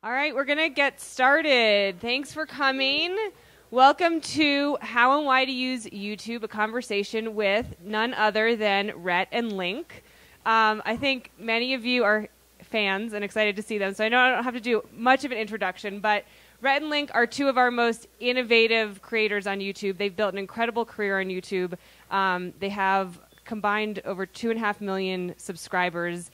All right, we're going to get started. Thanks for coming. Welcome to How and Why to Use YouTube, a conversation with none other than Rhett and Link. I think many of you are fans and excited to see them, so I know I don't have to do much of an introduction, but Rhett and Link are two of our most innovative creators on YouTube. They've built an incredible career on YouTube. They have combined over 2.5 million subscribers.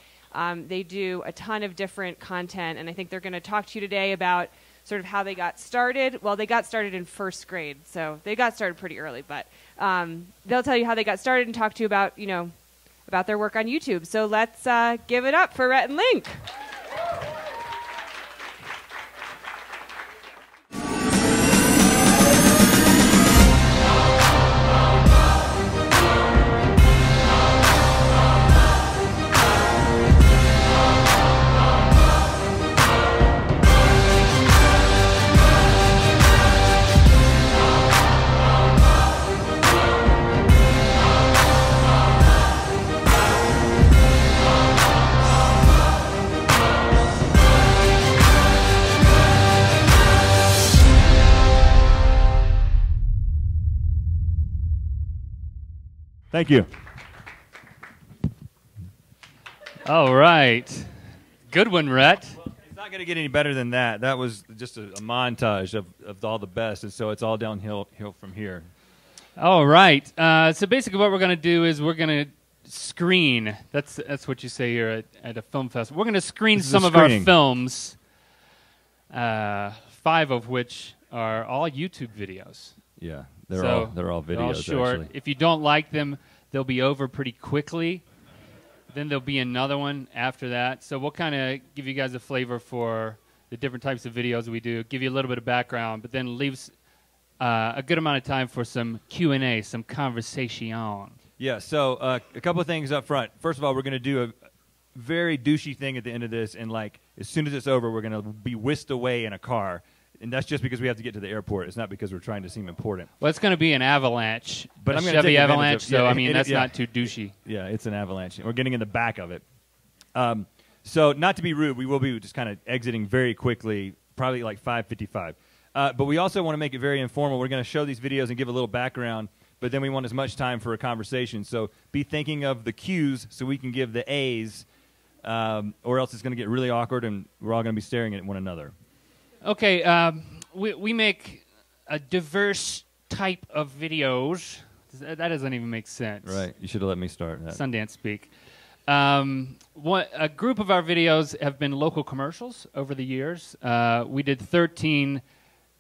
They do a ton of different content, and I think they're going to talk to you today about sort of how they got started. Well, they got started in first grade, so they got started pretty early, but they'll tell you how they got started and talk to you about, about their work on YouTube. So let's give it up for Rhett and Link. Thank you. All right. Good one, Rhett. Well, it's not going to get any better than that. That was just a montage of all the best, and so it's all downhill from here. All right. So basically what we're going to do is we're going to screen. That's what you say here at a film festival. We're going to screen some of our films, 5 of which are all YouTube videos. Yeah, they're all videos. They're all short. Actually. If you don't like them, they'll be over pretty quickly. Then there'll be another one after that. So we'll kind of give you guys a flavor for the different types of videos we do, give you a little bit of background, but then leaves a good amount of time for some Q&A, some conversation. Yeah, so a couple of things up front. First of all, we're going to do a very douchey thing at the end of this, and as soon as it's over, we're going to be whisked away in a car. And that's just because we have to get to the airport. It's not because we're trying to seem important. Well, it's going to be an avalanche, but a I'm Chevy take Avalanche, so, yeah, that's not too douchey. Yeah, it's an avalanche. We're getting in the back of it. So not to be rude, we will be just kind of exiting very quickly, probably like 5:55. But we also want to make it very informal. We're going to show these videos and give a little background, but then we want as much time for a conversation. So be thinking of the Q's so we can give the A's, or else it's going to get really awkward and we're all going to be staring at one another. Okay, we make a diverse type of videos. That doesn't even make sense. Right. You should have let me start that. Sundance speak. A group of our videos have been local commercials over the years. We did 13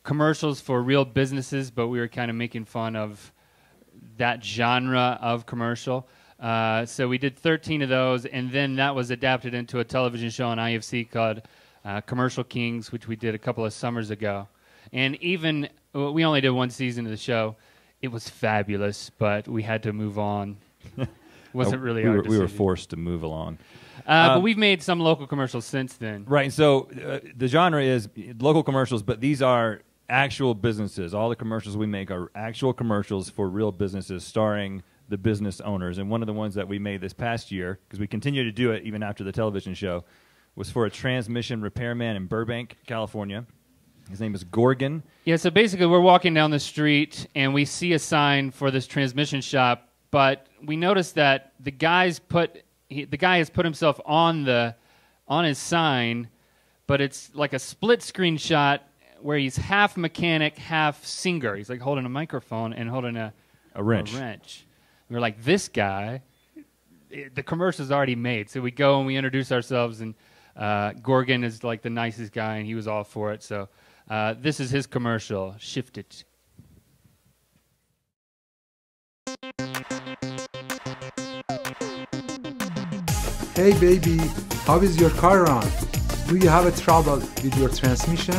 commercials for real businesses, but we were kind of making fun of that genre of commercial. So we did 13 of those, and then that was adapted into a television show on IFC called Commercial Kings, which we did a couple of summers ago. And even, we only did one season of the show. It was fabulous, but we had to move on. It wasn't really our decision. We were forced to move along. But we've made some local commercials since then. Right, and so the genre is local commercials, but these are actual businesses. All the commercials we make are actual commercials for real businesses starring the business owners. And one of the ones that we made this past year, because we continue to do it even after the television show, was for a transmission repairman in Burbank, California. His name is Gorgon. Yeah, so basically we're walking down the street and we see a sign for this transmission shop, but we notice that the guy has put himself on his sign, but it's like a split screen shot where he's half mechanic, half singer. He's like holding a microphone and holding a wrench. We're like, this guy, the commercial's already made. So we go and we introduce ourselves, and Gorgon is like the nicest guy, and he was all for it. So this is his commercial. Shift it. Hey baby, how is your car run? Do you have a trouble with your transmission?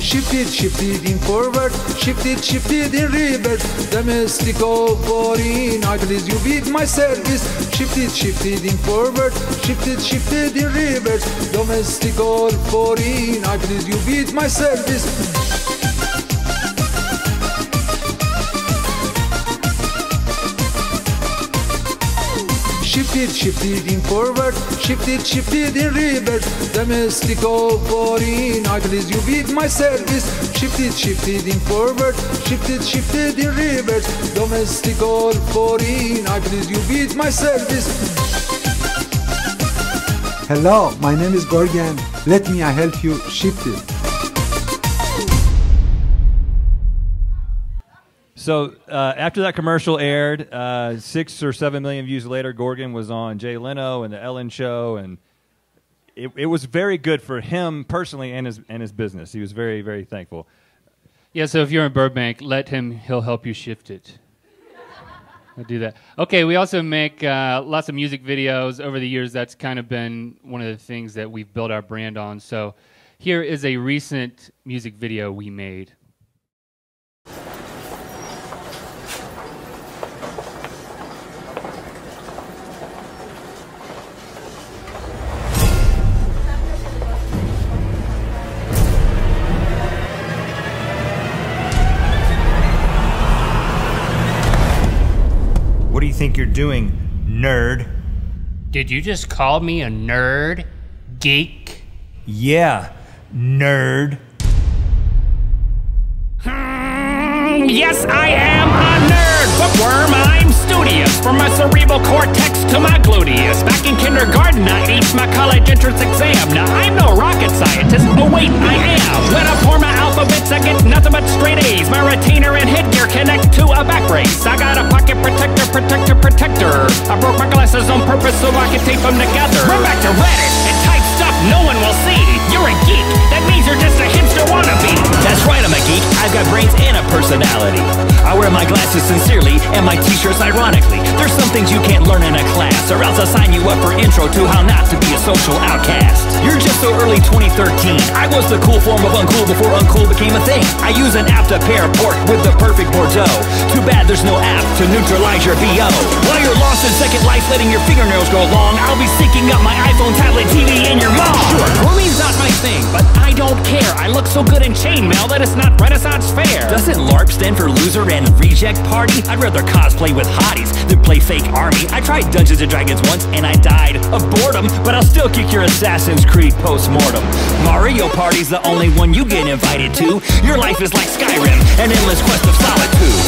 Shift it in forward, shift it in reverse. Domestic or foreign, I please you with my service. Shift it in forward, shift it in reverse. Domestic or foreign, I please you with my service. Shift it in forward, shifted in reverse. Domestico foreign, I please you with my service. Shifted in forward, shifted in reverse. Domestico foreign, I please you with my service. Hello, my name is Gorgon. Let me help you shift it. So after that commercial aired, 6 or 7 million views later, Gorgon was on Jay Leno and the Ellen Show, and it was very good for him personally and his business. He was very, very thankful. Yeah, so if you're in Burbank, let him. He'll help you shift it. I'll do that. Okay, we also make lots of music videos over the years. That's kind of been one of the things that we've built our brand on. So here is a recent music video we made. What do you think you're doing, nerd? Did you just call me a nerd? Geek? Yeah, nerd. Yes, I am a nerd, bookworm. I'm studious, from my cerebral cortex to my gluteus. Back in kindergarten, I aced my college entrance exam. Now, I'm no rocket scientist. Oh, wait, I am. When I pour my alphabets, I get nothing but straight A's. My retainer and headgear connect to a back brace. I got a pocket protector. I broke my glasses on purpose so I could tape them together. Run back to Reddit and type stuff no one will see. You're a geek. That means you're just a hipster wannabe. That's right, I'm a geek. I've got brains and a personality. I wear my glasses sincerely and my t-shirts ironically. There's some things you can't learn in a class, or else I'll sign you up for intro to how not to be a social outcast. You're just so early 2013. I was the cool form of uncool before uncool became a thing. I use an app to pair pork with the perfect Bordeaux. Too bad there's no app to neutralize your VO. While you're lost in Second Life letting your fingernails grow long, I'll be syncing up my iPhone, tablet, TV, and your mom. Sure, grooming's not my thing, but I don't care. I look so good in chainmail that it's not Renaissance Fair. Doesn't LARP stand for loser and reject party? I'd rather cosplay with hotties than play fake army. I tried Dungeons & Dragons once and I died of boredom, but I'll still kick your Assassin's Creed post-mortem. Mario Party's the only one you get invited to. Your life is like Skyrim, an endless quest of solitude.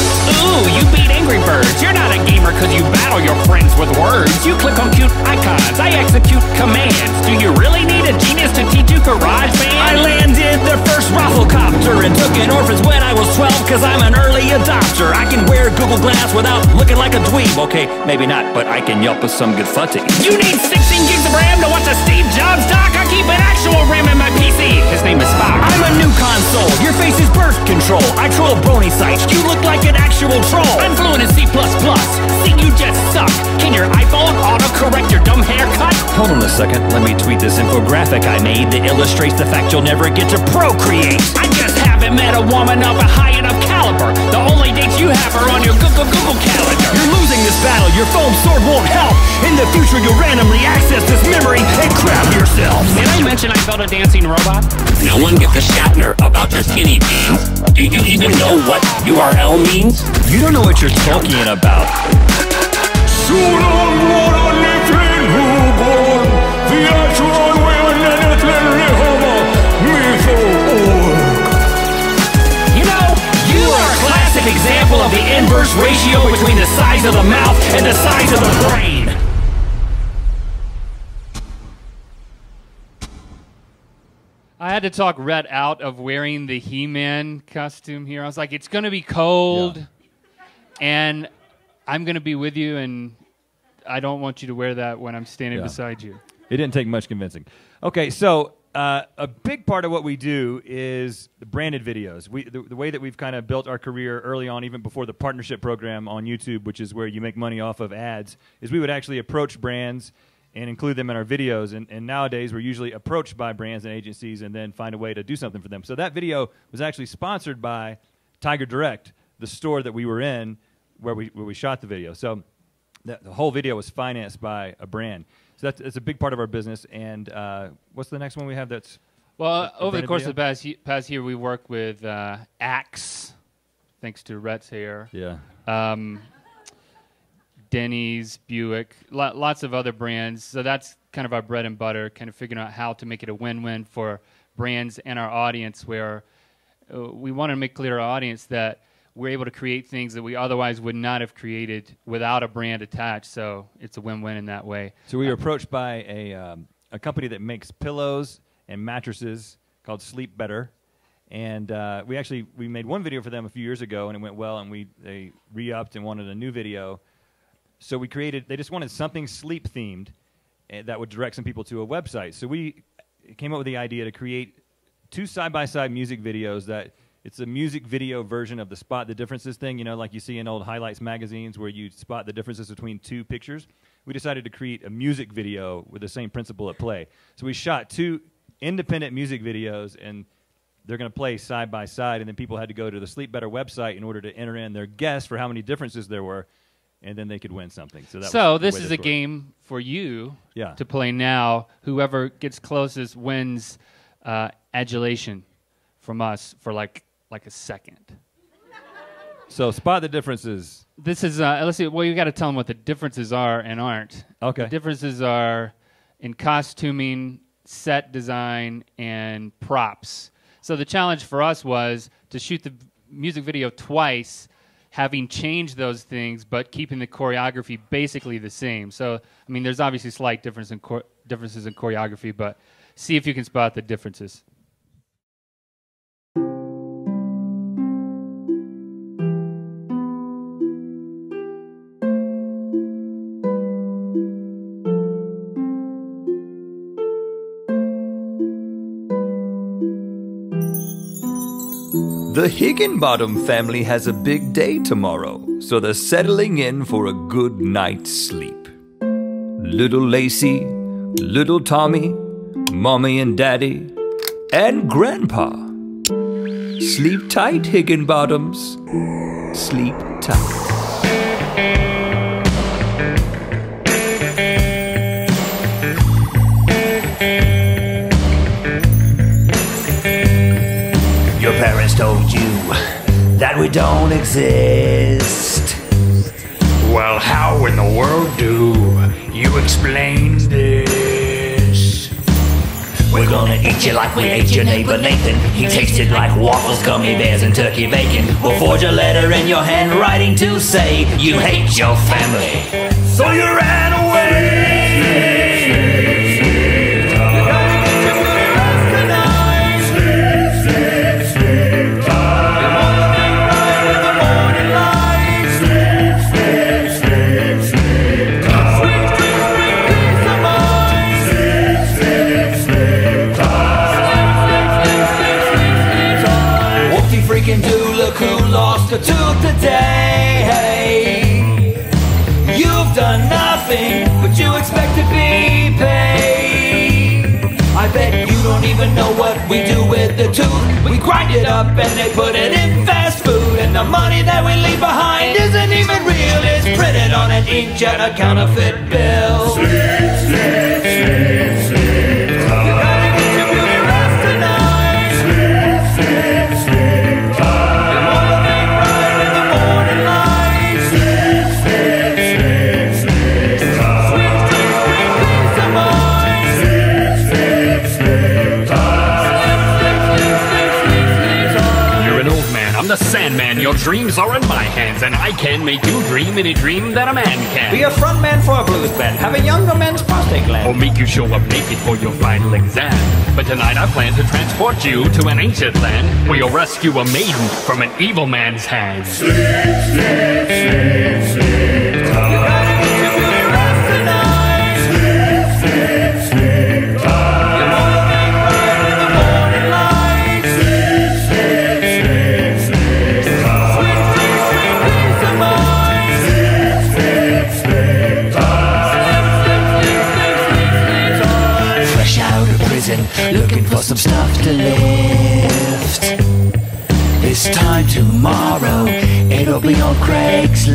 Ooh, you beat Angry Birds. You're not a gamer cause you battle your friends with words. You click on cute icons, I execute commands. Do you really need a genius to teach you GarageBand? I landed the first Rafflecopter and took in orphans when I was 12 cause I'm an early adopter. I can wear Google Glass without looking like a dweeb. Okay, maybe not, but I can yelp with some good footy. You need 16 gigs of RAM to watch a Steve Jobs doc? I keep an actual RAM in my PC. His name is Spock. I'm a new console. Your face is birth control. I troll brony sites. You look like an actual troll. I'm fluent in C++. See, you just suck. Can your iPhone autocorrect your dumb haircut? Hold on a second. Let me tweet this infographic I made that illustrates the fact you'll never get to procreate. I just haven't met a woman of a high enough caliber. The only dates you have are on your Google calendar. You're losing this battle. Your foam sword won't help. In the future, you'll randomly access this memory and crap yourself. Did I mention I built a dancing robot? No one gives a Shatner about their skinny jeans. Do you even know what URL means? You don't know what you're talking about. You know, you are a classic example of the inverse ratio between the size of the mouth and the size of the brain. I had to talk Rhett out of wearing the He-Man costume here. I was like, it's going to be cold, and I'm going to be with you, and I don't want you to wear that when I'm standing beside you. It didn't take much convincing. Okay, so a big part of what we do is the branded videos. The way that we've kind of built our career early on, even before the partnership program on YouTube, which is where you make money off of ads, is we would actually approach brands and include them in our videos. And nowadays, we're usually approached by brands and agencies and then find a way to do something for them. So that video was actually sponsored by Tiger Direct, the store that we were in where we shot the video. So the whole video was financed by a brand. So that's a big part of our business. And what's the next one we have that's... Well, over the course of the past year, we worked with Axe, thanks to Rhett's here. Yeah. Denny's, Buick, lots of other brands. So that's kind of our bread and butter, kind of figuring out how to make it a win-win for brands and our audience, where we want to make clear to our audience that we're able to create things that we otherwise would not have created without a brand attached. So it's a win-win in that way. So we were approached by a company that makes pillows and mattresses called Sleep Better. And we made one video for them a few years ago, and it went well, and they re-upped and wanted a new video. So they just wanted something sleep-themed that would direct some people to a website. So we came up with the idea to create 2 side-by-side music videos that it's a music video version of the Spot the Differences thing, like you see in old highlights magazines where you spot the differences between 2 pictures. We decided to create a music video with the same principle at play. So we shot 2 independent music videos, and they're going to play side by side, and then people had to go to the Sleep Better website in order to enter in their guess for how many differences there were, and then they could win something. So this is a game for you Yeah. to play now. Whoever gets closest wins adulation from us for like a second. So spot the differences. This is let's see. Well, you got to tell them what the differences are and aren't. Okay. The differences are in costuming, set design, and props. So the challenge for us was to shoot the music video twice, having changed those things, but keeping the choreography basically the same. So I mean, there's obviously slight differences in choreography, but see if you can spot the differences. The Higginbottom family has a big day tomorrow, so they're settling in for a good night's sleep. Little Lacey, little Tommy, Mommy and Daddy, and Grandpa. Sleep tight, Higginbottoms. Sleep tight. Your parents told you that we don't exist. Well, how in the world do you explain this? We're gonna eat you like we ate your neighbor Nathan. He tasted like waffles, gummy bears, and turkey bacon. We'll forge a letter in your handwriting to say you hate your family, so you ran away. Who lost a tooth today? You've done nothing, but you expect to be paid. I bet you don't even know what we do with the tooth. We grind it up and they put it in fast food, and the money that we leave behind isn't even real. It's printed on an inkjet, a counterfeit bill. Sleep, sleep, sleep, sleep. You gotta get your beauty rest tonight. Sleep, sleep, sleep. I'm the Sandman, your dreams are in my hands, and I can make you dream any dream that a man can. Be a frontman for a blues band, have a younger man's prostate gland, or make you show up naked for your final exam. But tonight I plan to transport you to an ancient land where you'll rescue a maiden from an evil man's hands. Sleep, sleep, sleep, sleep. You gotta get your beauty rest tonight. Sleep, sleep, sleep. You're moving right in the morning light. Sleep, sleep, sleep, sleep. Sweet, sweet, sweet peace of mind. Sleep, sleep, sleep. Fresh out of prison, looking for some stuff to lift. This time tomorrow, it'll be on Craigslist.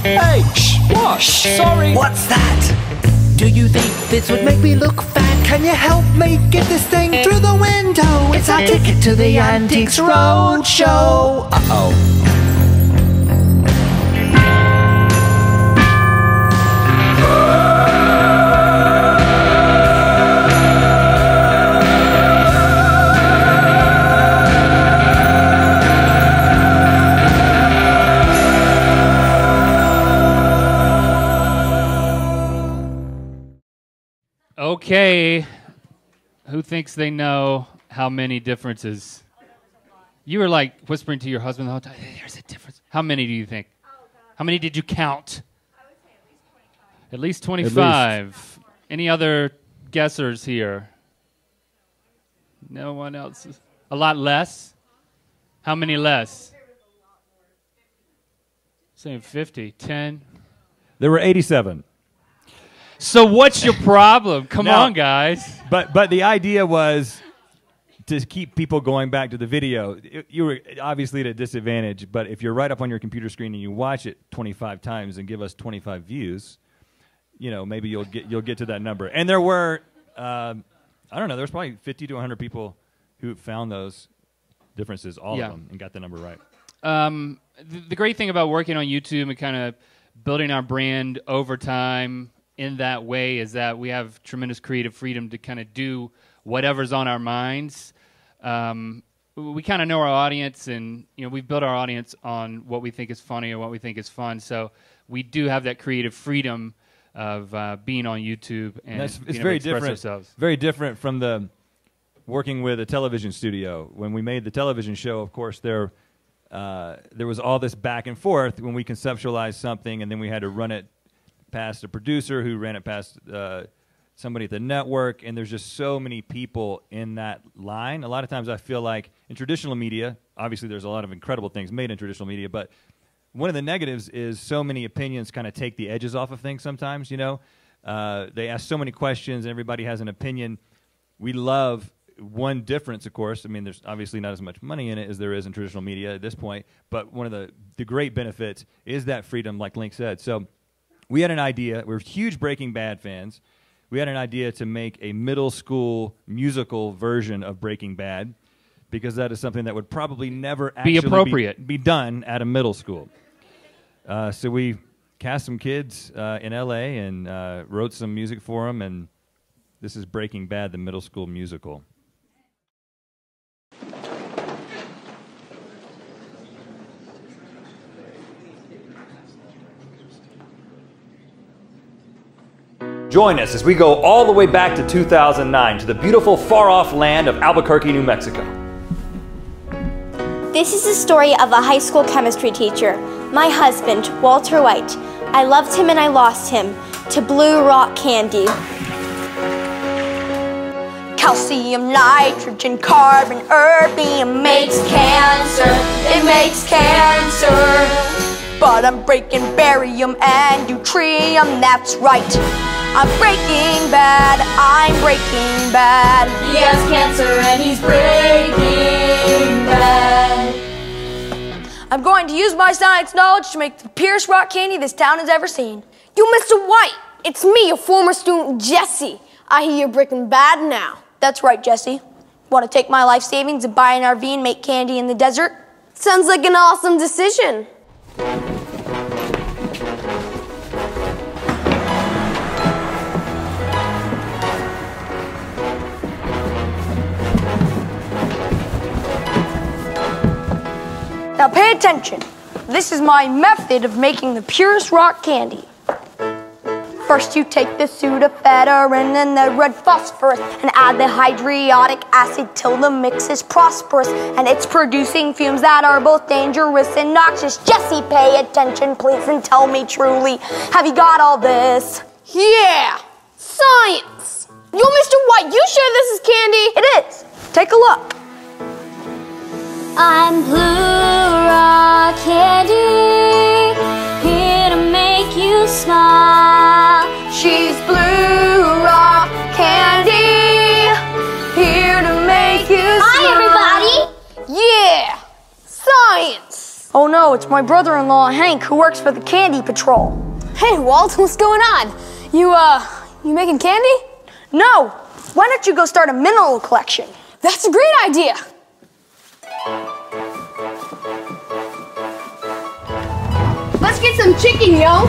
Hey, shh, what? Shh, sorry. What's that? Do you think this would make me look fat? Can you help me get this thing through the window? It's our ticket to the Antiques Roadshow. Uh-oh. Okay. Who thinks they know how many differences? You were like whispering to your husband the whole time, hey, there's a difference. How many do you think? How many did you count? I would say at least 25. At least 25. Any other guessers here? No one else? A lot less? How many less? Saying 50, 10. There were 87. So what's your problem? Come Now, on, guys. But the idea was to keep people going back to the video. You were obviously at a disadvantage, but if you're right up on your computer screen and you watch it 25 times and give us 25 views, you know, maybe you'll get to that number. And there were, I don't know, there was probably 50 to 100 people who found those differences, all of them, and got the number right. The great thing about working on YouTube and kind of building our brand over time in that way is that we have tremendous creative freedom to kind of do whatever's on our minds. We kind of know our audience, and you know, we've built our audience on what we think is funny or what we think is fun. So we do have that creative freedom of being on YouTube and it's being able very to express different. ourselves. Very different from the working with a television studio. When we made the television show, of course, there was all this back and forth when we conceptualized something, and then we had to run it past a producer who ran it past somebody at the network, and there's just so many people in that line. A lot of times I feel like in traditional media, obviously there's a lot of incredible things made in traditional media, but one of the negatives is so many opinions kind of take the edges off of things sometimes, you know. They ask so many questions, and everybody has an opinion. We love one difference, of course. I mean, there's obviously not as much money in it as there is in traditional media at this point, but one of the great benefits is that freedom, like Link said. So we had an idea. We're huge Breaking Bad fans. We had an idea to make a middle school musical version of Breaking Bad, because that is something that would probably never actually be done at a middle school. So we cast some kids in L.A. and wrote some music for them, and this is Breaking Bad, the middle school musical. Join us as we go all the way back to 2009 to the beautiful far-off land of Albuquerque, New Mexico. This is the story of a high school chemistry teacher, my husband, Walter White. I loved him and I lost him to blue rock candy. Calcium, nitrogen, carbon, erbium makes cancer. It makes cancer. But I'm breaking barium and deuterium, that's right. I'm breaking bad, I'm breaking bad. He has cancer and he's breaking bad. I'm going to use my science knowledge to make the purest rock candy this town has ever seen. You, Mr. White, it's me, your former student, Jesse. I hear you're breaking bad now. That's right, Jesse. Want to take my life savings and buy an RV and make candy in the desert? Sounds like an awesome decision. Now pay attention. This is my method of making the purest rock candy. First you take the pseudoephedrine and the red phosphorus and add the hydriodic acid till the mix is prosperous and it's producing fumes that are both dangerous and noxious. Jesse, pay attention please and tell me truly, have you got all this? Yeah, science. Yo, Mr. White, you sure this is candy? It is. Take a look. I'm blue rock candy, here to make you smile. She's blue rock candy, here to make you smile. Hi, everybody. Yeah, science. Oh no, it's my brother-in-law Hank who works for the Candy Patrol. Hey, Walt, what's going on? You making candy? No. Why don't you go start a mineral collection? That's a great idea. Let's get some chicken, yo.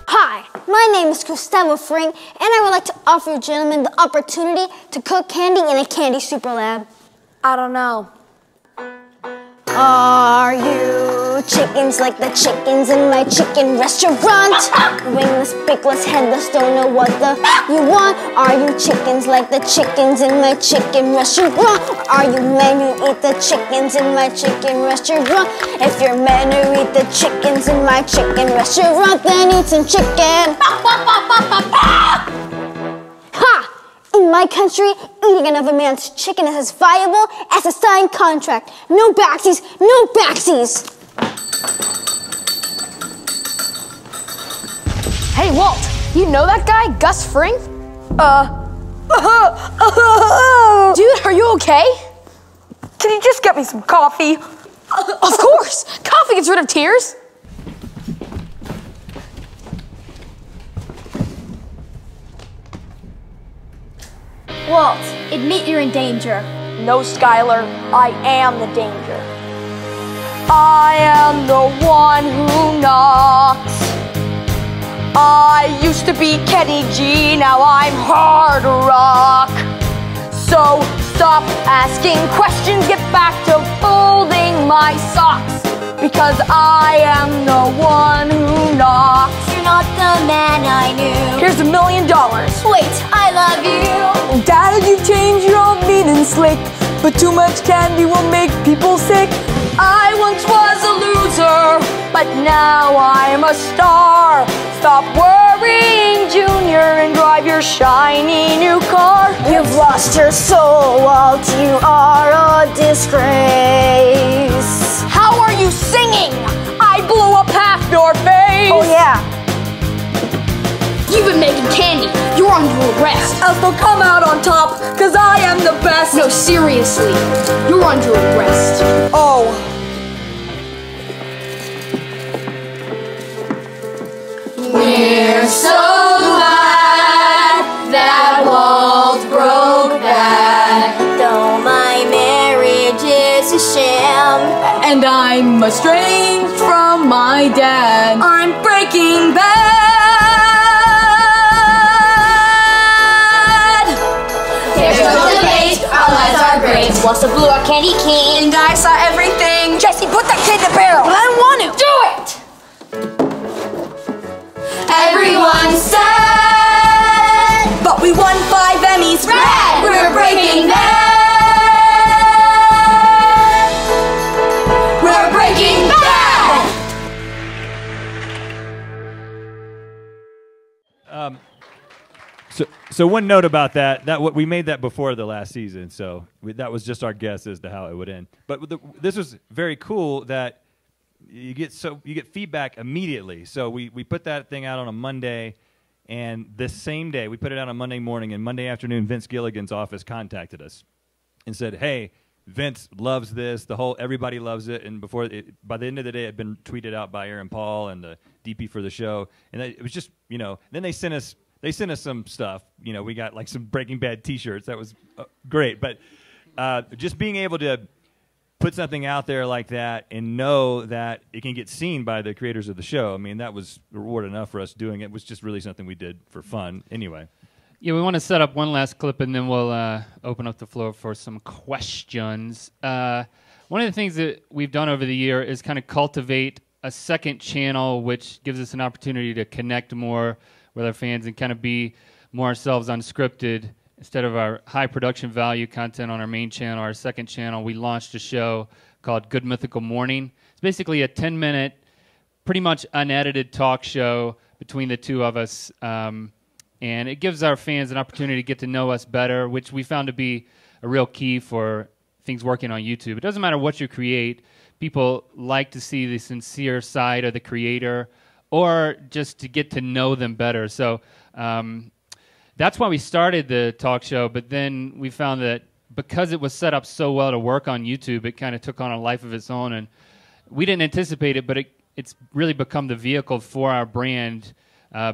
Hi, my name is Gustavo Fring, and I would like to offer you gentlemen the opportunity to cook candy in a candy super lab. I don't know. Are you chickens like the chickens in my chicken restaurant. Wingless, bigless, headless, don't know what the you want. Are you chickens like the chickens in my chicken restaurant? Are you men who eat the chickens in my chicken restaurant? If you're men who eat the chickens in my chicken restaurant, then eat some chicken. Ha! In my country, eating another man's chicken is as viable as a signed contract. No backsies, no backsies! Hey, Walt, you know that guy, Gus Fring? Dude, are you okay? Can you just get me some coffee? Of course! Coffee gets rid of tears. Walt, admit you're in danger. No, Skylar, I am the danger. I am the one who knocks. I used to be Kenny G, now I'm hard rock. So stop asking questions, get back to folding my socks. Because I am the one who knocks. You're not the man I knew. Here's $1 million. Wait, I love you. Dad, you've changed, you're all mean and slick. But too much candy will make people sick. I once was a loser, but now I'm a star. Stop worrying, Junior, and drive your shiny new car. You've lost your soul, Walt. You are a disgrace. How are you singing? I blew up half your face. Oh, yeah. You've been making candy. You're under arrest. I'll still come out on top, cause I am the best. No, seriously. You're under arrest. Oh. We're so glad that Walt broke that. Though my marriage is a sham, And I'm estranged from my dad. I'm Breaking Bad. there's no debate, our lives are great. What's the blue or candy king? And I saw everything. Jesse, put that kid in the barrel. I don't want to. Do it! Everyone sad. But we won 5 Emmys. Rad! We're Breaking Bad. We're Breaking Bad. So one note about that we made that before the last season, so that was just our guess as to how it would end. But this was very cool that you get feedback immediately. So we put that thing out on a Monday, and this same day we put it out on Monday morning, and Monday afternoon Vince Gilligan's office contacted us and said, "Hey, Vince loves this. Everybody loves it." And by the end of the day, it had been tweeted out by Aaron Paul and the DP for the show, and it was just Then they sent us some stuff. We got like some Breaking Bad T-shirts. That was great. But just being able to put something out there like that and know that it can get seen by the creators of the show, I mean, that was reward enough for us doing it. It was just really something we did for fun anyway. Yeah, we want to set up one last clip, and then we'll open up the floor for some questions. One of the things that we've done over the year is kind of cultivate a second channel, which gives us an opportunity to connect more with our fans and kind of be more ourselves unscripted. Instead of our high production value content on our main channel, our second channel, we launched a show called Good Mythical Morning. It's basically a 10-minute, pretty much unedited talk show between the two of us, and it gives our fans an opportunity to get to know us better, which we found to be a real key for things working on YouTube. It doesn't matter what you create. People like to see the sincere side of the creator, or just to get to know them better. So that's why we started the talk show, but then we found that because it was set up so well to work on YouTube, it kind of took on a life of its own, and we didn't anticipate it, but it's really become the vehicle for our brand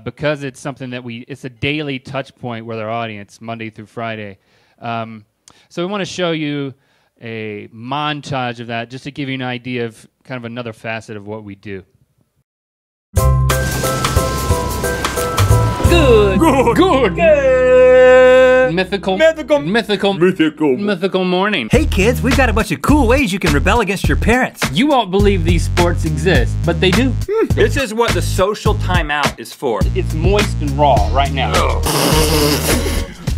because it's something that it's a daily touch point with our audience, Monday through Friday. So we want to show you a montage of that just to give you an idea of kind of another facet of what we do. Good. mythical morning. Hey kids, we've got a bunch of cool ways you can rebel against your parents. You won't believe these sports exist, but they do. This is what the social timeout is for. It's moist and raw right now.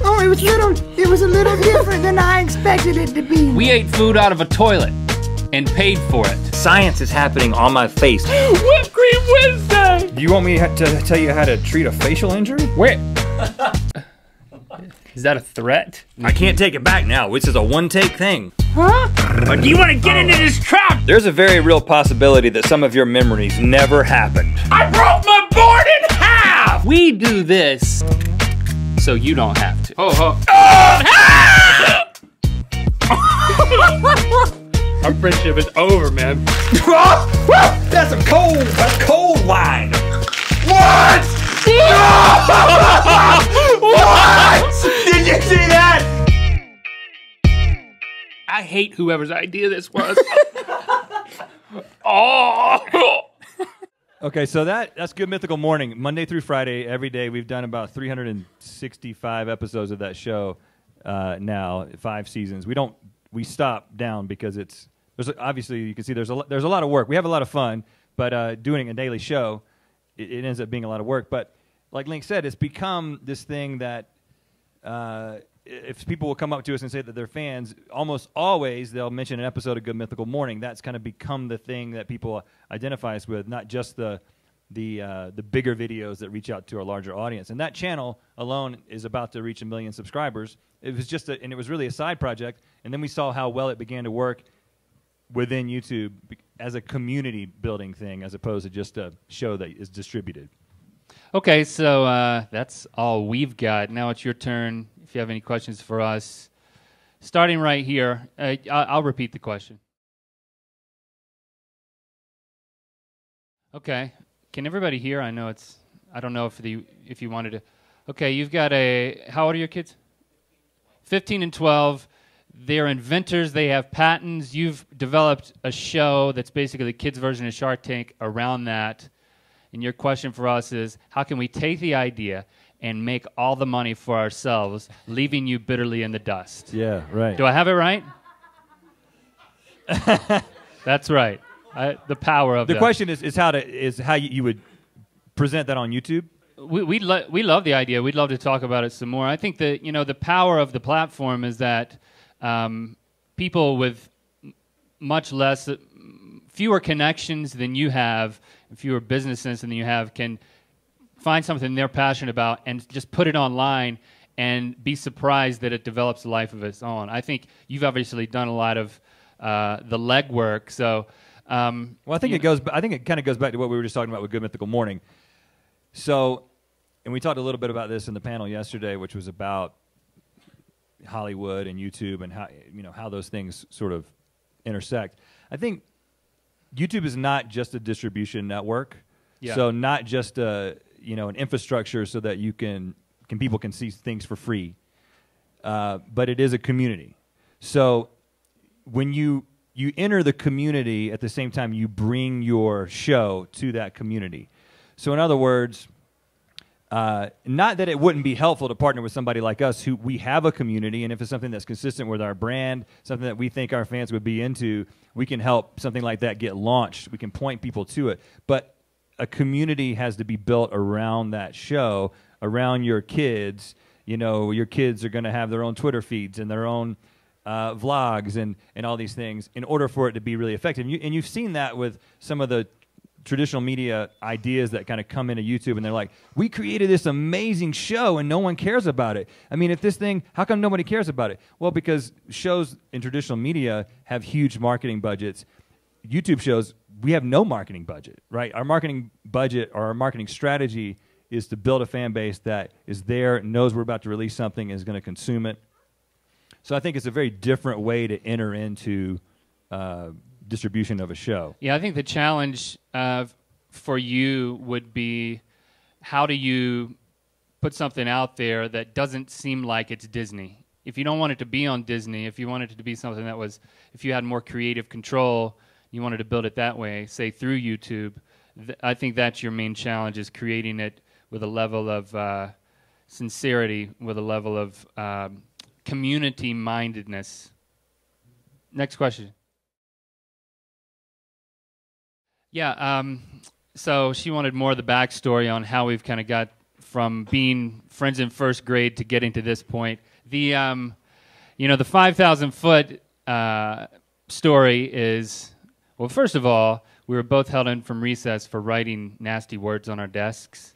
Oh, it was a little different than I expected it to be. We ate food out of a toilet and paid for it. Science is happening on my face. Whipped cream Wednesday! Do you want me to tell you how to treat a facial injury? Wait. Is that a threat? I can't take it back now. This is a one-take thing. Huh? Or do you want to get into this trap? There's a very real possibility that some of your memories never happened. I broke my board in half! We do this so you don't have to. Our friendship is over, man. That's cold wine. What? What? Did you see that? I hate whoever's idea this was. Oh. Okay, so that's Good Mythical Morning, Monday through Friday, every day. We've done about 365 episodes of that show now, 5 seasons. We stop down because there's obviously you can see there's a lot of work. We have a lot of fun, but doing a daily show, it ends up being a lot of work. But like Link said, it's become this thing that if people will come up to us and say that they're fans, almost always they'll mention an episode of Good Mythical Morning. That's kind of become the thing that people identify us with, not just the bigger videos that reach out to a larger audience. And that channel alone is about to reach 1 million subscribers. It was and it was really a side project. And then we saw how well it began to work within YouTube as a community building thing, as opposed to just a show that is distributed. Okay, so that's all we've got. Now it's your turn. If you have any questions for us, starting right here, I'll repeat the question. Okay, can everybody hear? I know I don't know if you wanted to. Okay, you've got how old are your kids? 15 and 12. They're inventors. They have patents. You've developed a show that's basically the kids' version of Shark Tank around that. And your question for us is, how can we take the idea and make all the money for ourselves, leaving you bitterly in the dust? Yeah, right. Do I have it right? That's right. The power of the question is how you would present that on YouTube. We love the idea. We'd love to talk about it some more. I think that the power of the platform is that people with much less, fewer connections than you have, fewer business sense than you have, can find something they're passionate about and just put it online and be surprised that it develops a life of its own. I think you've obviously done a lot of the legwork. So, well, I think it kind of goes back to what we were just talking about with Good Mythical Morning. So, and we talked a little bit about this in the panel yesterday, which was about Hollywood and YouTube and how those things sort of intersect. I think YouTube is not just a distribution network, so not just an infrastructure so that people can see things for free, but it is a community. So when you enter the community at the same time you bring your show to that community. So in other words, not that it wouldn't be helpful to partner with somebody like us who we have a community, and if it's something that's consistent with our brand, something that we think our fans would be into, we can help something like that get launched. We can point people to it. But a community has to be built around that show, around your kids. Your kids are going to have their own Twitter feeds and their own vlogs and all these things in order for it to be really effective. And you've seen that with some of the traditional media ideas that kind of come into YouTube and they're like, we created this amazing show and no one cares about it. I mean, how come nobody cares about it? Well, because shows in traditional media have huge marketing budgets. YouTube shows, we have no marketing budget, right? Our marketing budget or our marketing strategy is to build a fan base that is there, knows we're about to release something, and is going to consume it. So I think it's a very different way to enter into distribution of a show. Yeah, I think the challenge for you would be, how do you put something out there that doesn't seem like it's Disney? If you don't want it to be on Disney, if you want it to be something that was, if you had more creative control, you wanted to build it that way, say through YouTube, I think that's your main challenge, is creating it with a level of sincerity with a level of community mindedness. Next question. Yeah, so she wanted more of the backstory on how we've kind of got from being friends in first grade to getting to this point. The, the 5,000 foot story is, well, first of all, we were both held in from recess for writing nasty words on our desks.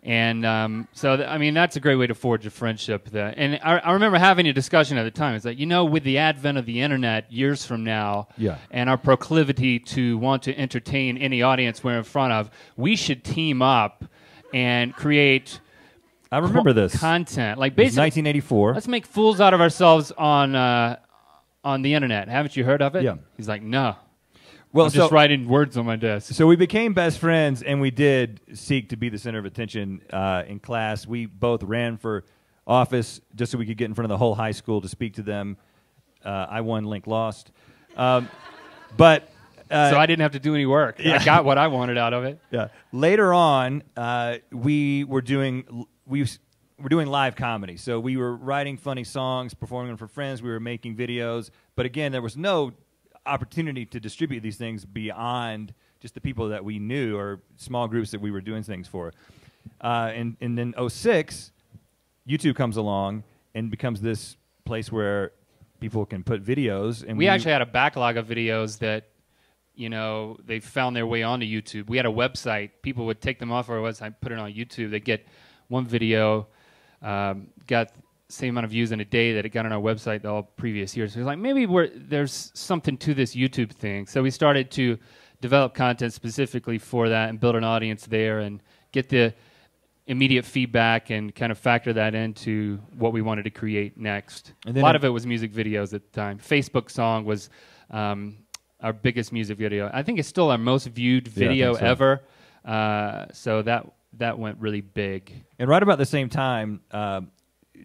And that's a great way to forge a friendship. And I remember having a discussion at the time. It's like, with the advent of the internet years from now, and our proclivity to want to entertain any audience we're in front of, we should team up and create. I remember this content. Like basically, 1984. Let's make fools out of ourselves on the internet. Haven't you heard of it? Yeah. He's like, no. Well, I'm just writing words on my desk. So we became best friends, and we did seek to be the center of attention in class. We both ran for office just so we could get in front of the whole high school to speak to them. I won, Link lost. So I didn't have to do any work. Yeah. I got what I wanted out of it. Yeah. Later on, we were doing live comedy. So we were writing funny songs, performing them for friends. We were making videos. But again, there was no opportunity to distribute these things beyond just the people that we knew or small groups that we were doing things for. And then 2006, YouTube comes along and becomes this place where people can put videos. And we actually had a backlog of videos that, they found their way onto YouTube. We had a website. People would take them off our website, put it on YouTube. They'd get one video, got same amount of views in a day that it got on our website all previous years. So it was like, maybe there's something to this YouTube thing. So we started to develop content specifically for that and build an audience there and get the immediate feedback and kind of factor that into what we wanted to create next. A lot of it was music videos at the time. Facebook Song was our biggest music video. I think it's still our most viewed video ever. So that went really big. And right about the same time,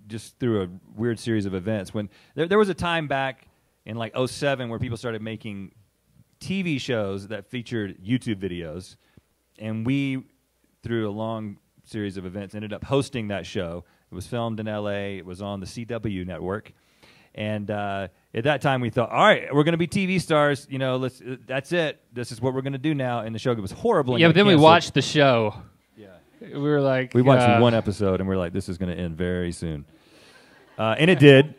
just through a weird series of events, when there was a time back in like 2007 where people started making TV shows that featured YouTube videos, and we, through a long series of events, ended up hosting that show. It was filmed in LA. It was on the CW network. And at that time we thought, all right, we're going to be TV stars. That's it. This is what we're going to do now. And the show was horrible. Yeah, but then we watched the show. We were like... We watched one episode, and we were like, this is going to end very soon. And it did.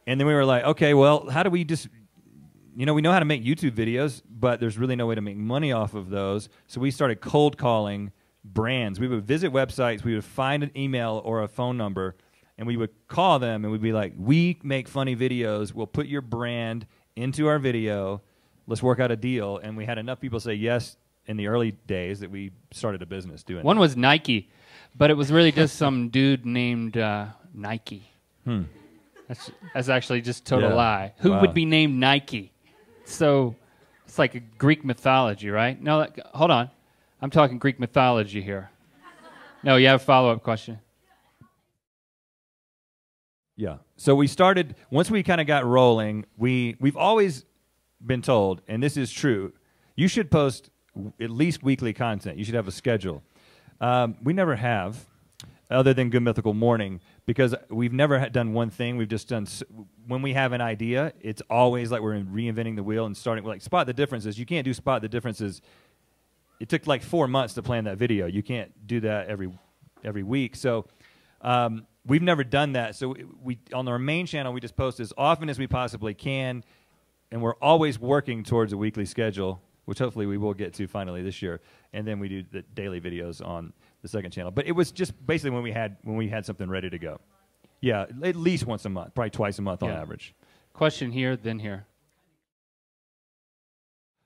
And then we were like, okay, well, how do we just... we know how to make YouTube videos, but there's really no way to make money off of those. So we started cold calling brands. We would visit websites. We would find an email or a phone number, and we would call them, and we'd be like, we make funny videos. We'll put your brand into our video. Let's work out a deal. And we had enough people say yes in the early days that we started a business doing One that. was Nike, but it was really just some dude named Nike. That's actually just total lie. Who would be named Nike? So it's like a Greek mythology, right? No, hold on. I'm talking Greek mythology here. No, you have a follow-up question. Yeah. So we started, once we kind of got rolling, we've always been told, and this is true, you should post at least weekly content. You should have a schedule. We never have, other than Good Mythical Morning, because we've never done one thing. We've just done, when we have an idea, it's always like we're reinventing the wheel and starting, like Spot the Differences. You can't do Spot the Differences. It took like 4 months to plan that video. You can't do that every week. So we've never done that. So we on our main channel, we just post as often as we possibly can, and we're always working towards a weekly schedule, which hopefully we will get to finally this year. And then we do the daily videos on the second channel. But it was just basically when we had something ready to go. Yeah, at least once a month, probably twice a month on average. Question here, then here.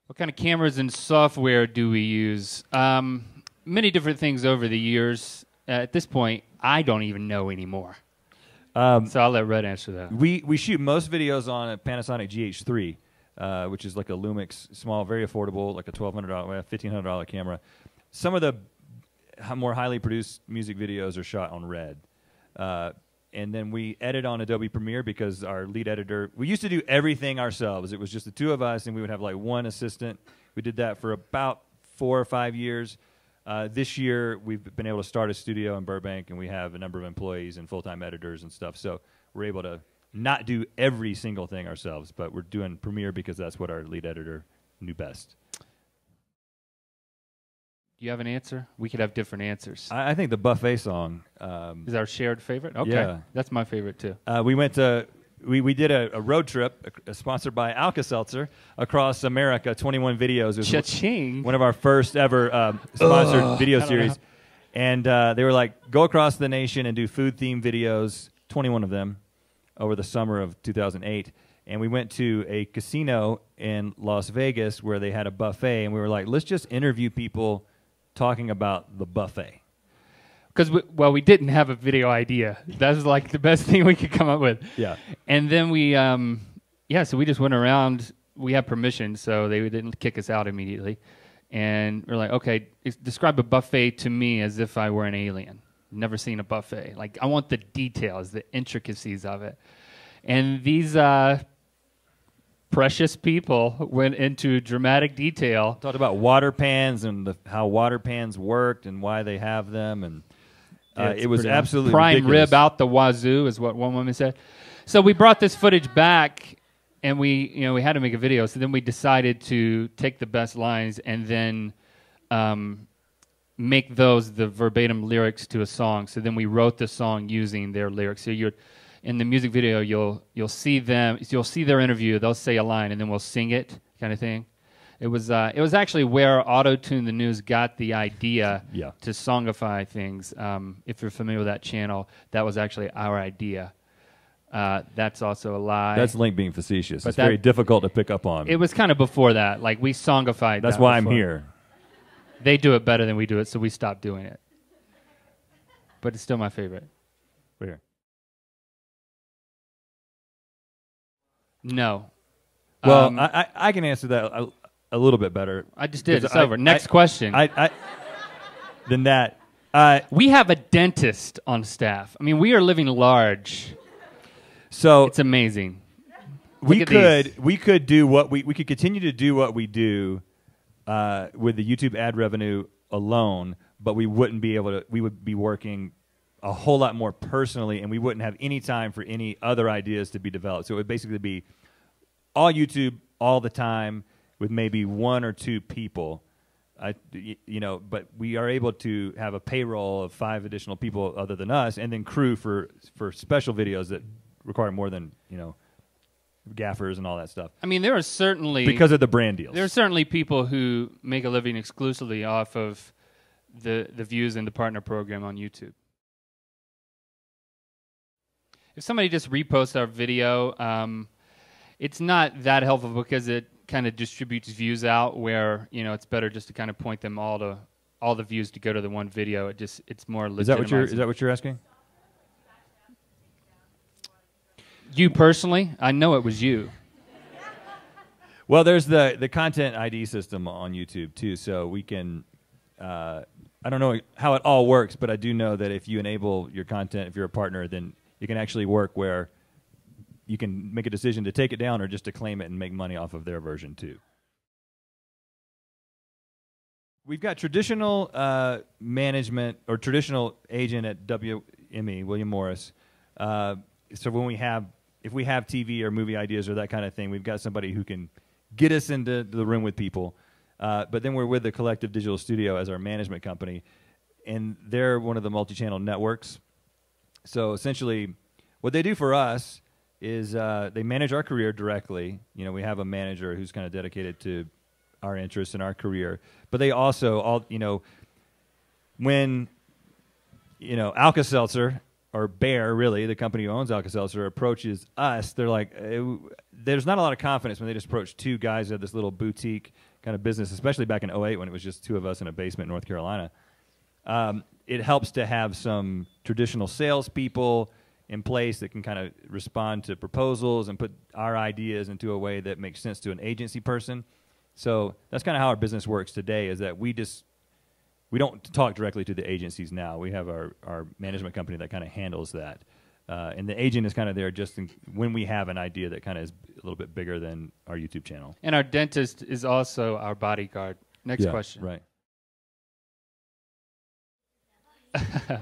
What kind of cameras and software do we use? Many different things over the years. At this point, I don't even know anymore. So I'll let Red answer that. We shoot most videos on a Panasonic GH3. Which is like a Lumix, small, very affordable, like a $1,200, $1,500 camera. Some of the more highly produced music videos are shot on Red. And then we edit on Adobe Premiere because our lead editor, we used to do everything ourselves. It was just the two of us, and we would have like one assistant. We did that for about 4 or 5 years. This year, we've been able to start a studio in Burbank, and we have a number of employees and full-time editors and stuff. So we're able to not do every single thing ourselves, but we're doing Premiere because that's what our lead editor knew best. Do you have an answer? We could have different answers. I think the buffet song is our shared favorite. Okay, yeah. That's my favorite too. We went to we did a road trip sponsored by Alka-Seltzer across America. 21 videos. It was Cha-ching. one of our first ever sponsored video series, and they were like, go across the nation and do food themed videos. 21 of them over the summer of 2008. And we went to a casino in Las Vegas where they had a buffet, and we were like, let's just interview people talking about the buffet. Because, we didn't have a video idea. That was like the best thing we could come up with. Yeah. And then we, so we just went around. We had permission, so they didn't kick us out immediately. And we're like, okay, describe a buffet to me as if I were an alien. Never seen a buffet. Like, I want the details, the intricacies of it. And these precious people went into dramatic detail. Talked about water pans and how water pans worked and why they have them. And it was absolutely prime ridiculous. rib out the wazoo is what one woman said. So we brought this footage back, and we had to make a video. So then we decided to take the best lines and then make those the verbatim lyrics to a song. So then we wrote the song using their lyrics. So in the music video, you'll see their interview. They'll say a line, and then we'll sing it, kind of thing. It was actually where Auto-Tune the News got the idea to songify things. If you're familiar with that channel, that was actually our idea. That's also a lie. That's Link being facetious. But it's very difficult to pick up on. It was kind of before that. Like, we songified. That's that why before. I'm here. They do it better than we do it, so we stopped doing it. But it's still my favorite. Right here. No. Well, I can answer that a little bit better. I just did. It's over. Next question. Than that. We have a dentist on staff. I mean, we are living large. So it's amazing. We could continue to do what we do with the YouTube ad revenue alone, but we wouldn't be able to. We would be working a whole lot more personally, and we wouldn't have any time for any other ideas to be developed. So it would basically be all YouTube all the time with maybe one or two people. But we are able to have a payroll of 5 additional people other than us, and then crew for special videos that require more than gaffers and all that stuff. I mean, there are certainly because of the brand deals. There are certainly people who make a living exclusively off of the views in the partner program on YouTube. If somebody just reposts our video, it's not that helpful because it kind of distributes views out where, it's better just to kind of point them all the views to go to the one video. It's more legitimizing. Is that what you're asking? You personally? I know it was you. Well, there's the content ID system on YouTube too, so we can I don't know how it all works, but I do know that if you enable your content, if you're a partner, then you can actually work where you can make a decision to take it down or just to claim it and make money off of their version too. We've got traditional management or traditional agent at WME, William Morris. So if we have TV or movie ideas or that kind of thing, we've got somebody who can get us into the room with people. But then we're with the Collective Digital Studio as our management company, and they're one of the multi-channel networks. So essentially, what they do for us is they manage our career directly. We have a manager who's kind of dedicated to our interests and our career. But they also, when Alka-Seltzer, or Bayer, really, the company who owns Alka-Seltzer, approaches us, they're like, there's not a lot of confidence when they just approach two guys who have this little boutique kind of business, especially back in 2008 when it was just 2 of us in a basement in North Carolina. It helps to have some traditional salespeople in place that can kind of respond to proposals and put our ideas into a way that makes sense to an agency person. So that's kind of how our business works today, is that we don't talk directly to the agencies now. We have our management company that kind of handles that. And the agent is kind of there just when we have an idea that kind of is a little bit bigger than our YouTube channel. And our dentist is also our bodyguard. Next question. Right.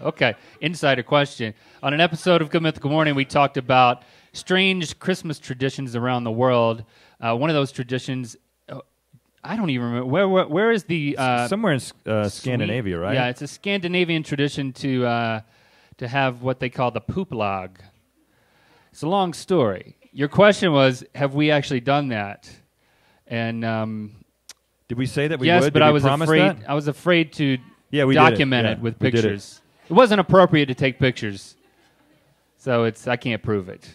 Okay, insider question. On an episode of Good Mythical Morning, we talked about strange Christmas traditions around the world. One of those traditions, I don't even remember. Where is the... somewhere in Scandinavia, right? Yeah, it's a Scandinavian tradition to have what they call the poop log. It's a long story. Your question was, have we actually done that? And did we say that we yes, would? but Did I we was promise afraid. that? I was afraid to Yeah, we document did it with we did it. pictures. It wasn't appropriate to take pictures, so I can't prove it.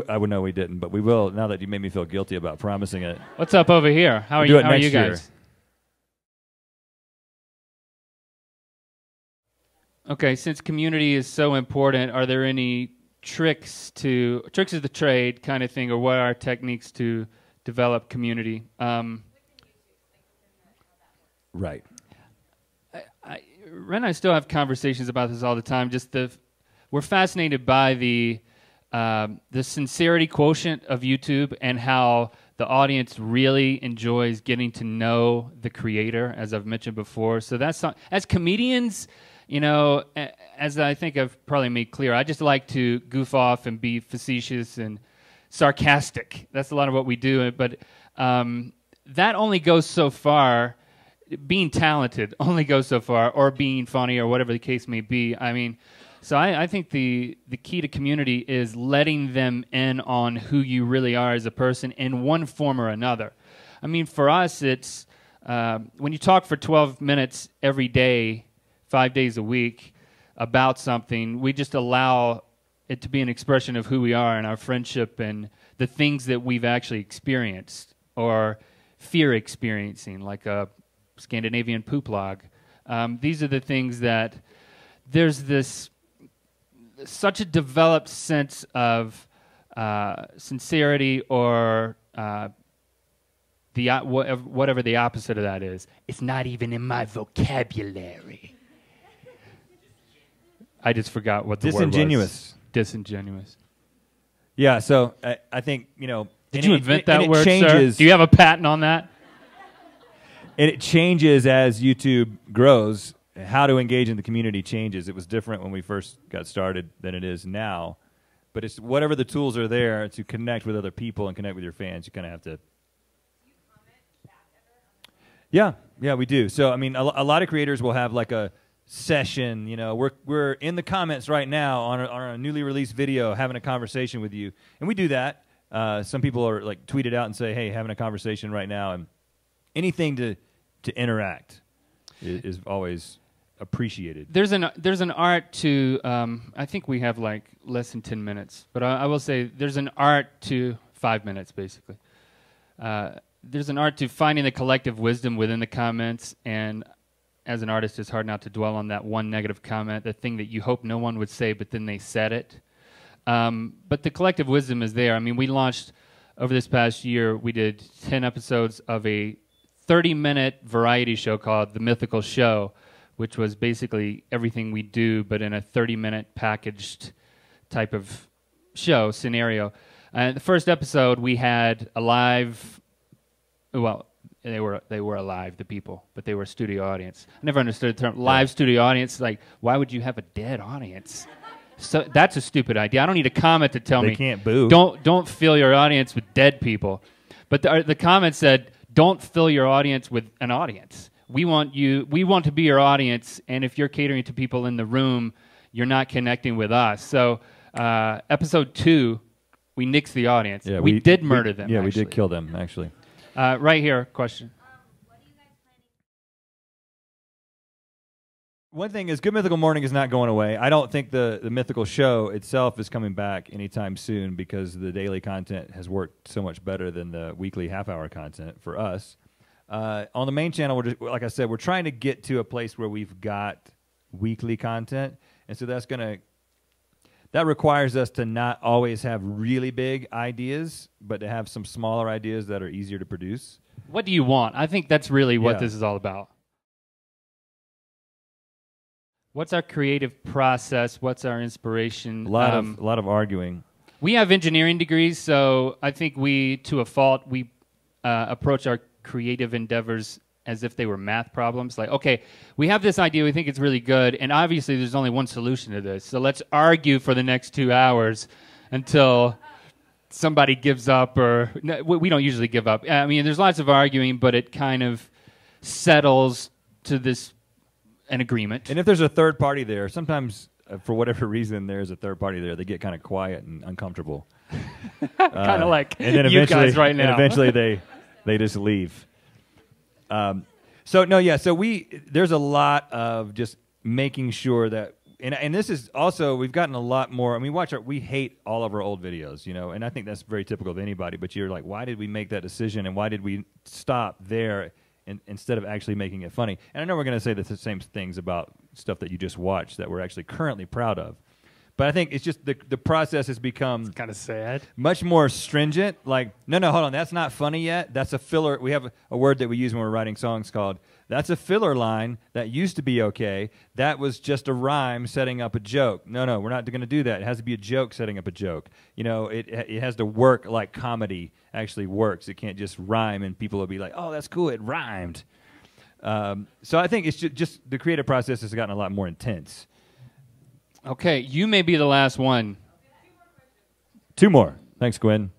I would know we didn't, but we will now that you made me feel guilty about promising it. What's up over here? How are We'll you? do it How are next you year. guys? Okay, since community is so important, are there any tricks of the trade kind of thing, or what are techniques to develop community? Right. Ren and I still have conversations about this all the time. We're fascinated by the sincerity quotient of YouTube and how the audience really enjoys getting to know the creator, as I've mentioned before. So as comedians, as I think I've probably made clear, I just like to goof off and be facetious and sarcastic. That's a lot of what we do. But that only goes so far. Being talented only goes so far, or being funny, or whatever the case may be. I mean, so I think the key to community is letting them in on who you really are as a person in one form or another. I mean, for us, it's when you talk for 12 minutes every day, 5 days a week, about something, we just allow it to be an expression of who we are and our friendship and the things that we've actually experienced or fear experiencing, like a Scandinavian poop log. These are the things that there's such a developed sense of sincerity or whatever the opposite of that is. It's not even in my vocabulary. I just forgot what the word was. Disingenuous. Disingenuous. Yeah, so I think, Did you invent that it word, changes. sir? Do you have a patent on that? And it changes as YouTube grows. How to engage in the community changes. It was different when we first got started than it is now. But it's whatever the tools are there to connect with other people and connect with your fans, you kind of have to... Yeah, we do. So, I mean, a lot of creators will have like a session, we're in the comments right now on a newly released video having a conversation with you. And we do that. Some people are like tweet it out and say, hey, having a conversation right now. And anything to interact is always appreciated. There's an art to, I think we have like less than 10 minutes, but I will say there's an art to 5 minutes, basically. There's an art to finding the collective wisdom within the comments, and as an artist, it's hard not to dwell on that one negative comment, the thing that you hope no one would say, but then they said it. But the collective wisdom is there. I mean, we launched, over this past year, we did 10 episodes of a 30-minute variety show called The Mythical Show, which was basically everything we do, but in a 30-minute packaged type of show scenario. The first episode, we had a live, well, they were alive, the people, but they were a studio audience. I never understood the term live studio audience. Like, why would you have a dead audience? So that's a stupid idea. I don't need a comment to tell me. They can't boo. Don't fill your audience with dead people. But the comment said, don't fill your audience with an audience. We want to be your audience, and if you're catering to people in the room, you're not connecting with us. So episode 2, we nixed the audience. Yeah, we did murder them. Yeah, actually. we did kill them, actually. Right here, question. One thing is, Good Mythical Morning is not going away. I don't think the Mythical Show itself is coming back anytime soon because the daily content has worked so much better than the weekly half-hour content for us. On the main channel, like I said, we're trying to get to a place where we've got weekly content, and so that requires us to not always have really big ideas, but to have some smaller ideas that are easier to produce. What do you want? I think that's really what this is all about. What's our creative process? What's our inspiration? A lot of arguing. We have engineering degrees, so I think we, to a fault, we approach our creative endeavors as if they were math problems. Like, okay, we have this idea, we think it's really good, and obviously there's only one solution to this. So let's argue for the next 2 hours until somebody gives up, or no, we don't usually give up. I mean, there's lots of arguing, but it kind of settles to an agreement. And if there's a third party there, sometimes for whatever reason there's a third party there, they get kind of quiet and uncomfortable. Kind of like and then you guys right now. And eventually they just leave. So there's a lot of just making sure that, and this is also, we've gotten a lot more. I mean, we hate all of our old videos, and I think that's very typical of anybody. But you're like, why did we make that decision, and why did we stop there instead of actually making it funny? And I know we're going to say the same things about stuff that you just watched that we're actually currently proud of. But I think it's just the process has become kind of sad, much more stringent. Like, no, hold on, that's not funny yet. That's a filler. We have a word that we use when we're writing songs called, that's a filler line that used to be okay. That was just a rhyme setting up a joke. No, we're not going to do that. It has to be a joke setting up a joke. It has to work like comedy actually works. It can't just rhyme and people will be like, oh, that's cool, it rhymed. So I think it's just the creative process has gotten a lot more intense. Okay, you may be the last one. 2 more. Thanks, Gwen.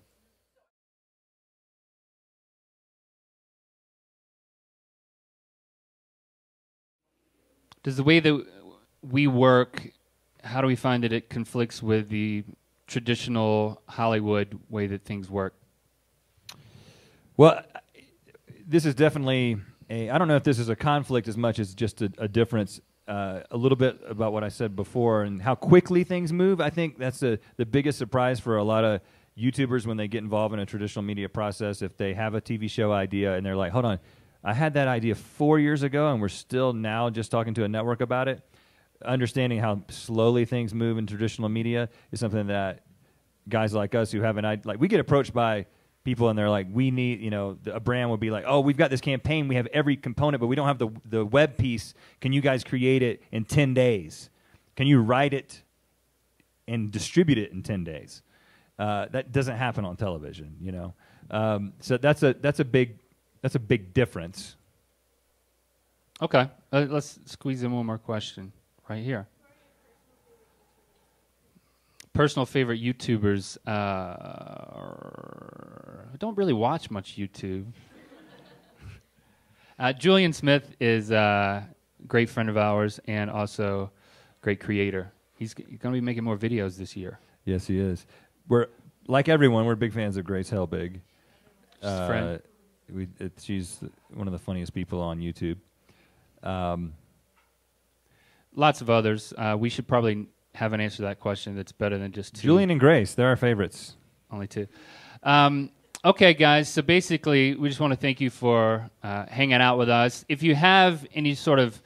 Does the way that we work, how do we find that it conflicts with the traditional Hollywood way that things work? Well, this is definitely I don't know if this is a conflict as much as just a difference. A little bit about what I said before and how quickly things move. I think that's the biggest surprise for a lot of YouTubers when they get involved in a traditional media process. If they have a TV show idea and they're like, hold on, I had that idea 4 years ago and we're still now just talking to a network about it. Understanding how slowly things move in traditional media is something that guys like us who have an idea, like we get approached by people and they're like, we need, a brand would be like, oh, we've got this campaign, we have every component, but we don't have the web piece. Can you guys create it in 10 days? Can you write it and distribute it in 10 days? That doesn't happen on television, So that's a big difference. Okay, let's squeeze in one more question right here. Personal favorite YouTubers. I don't really watch much YouTube. Julian Smith is a great friend of ours and also great creator. He's going to be making more videos this year. Yes, he is. We're like everyone. We're big fans of Grace Helbig. She's a friend. She's one of the funniest people on YouTube. Lots of others. We should probably have an answer to that question that's better than just 2. Julian and Grace, they're our favorites. Only 2. Okay, guys, so basically we just want to thank you for hanging out with us. If you have any sort of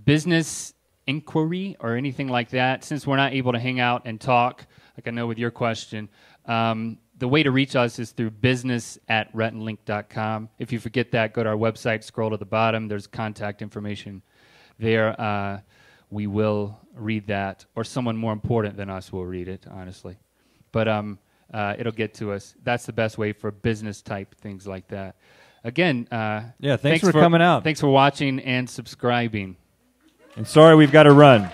business inquiry or anything like that, since we're not able to hang out and talk, like I know with your question, the way to reach us is through business@rhettandlink.com. If you forget that, go to our website, scroll to the bottom. There's contact information there. We will read that, or someone more important than us will read it, honestly. But it'll get to us. That's the best way for business-type things like that. Again, thanks for coming out. Thanks for watching and subscribing. And sorry we've got to run.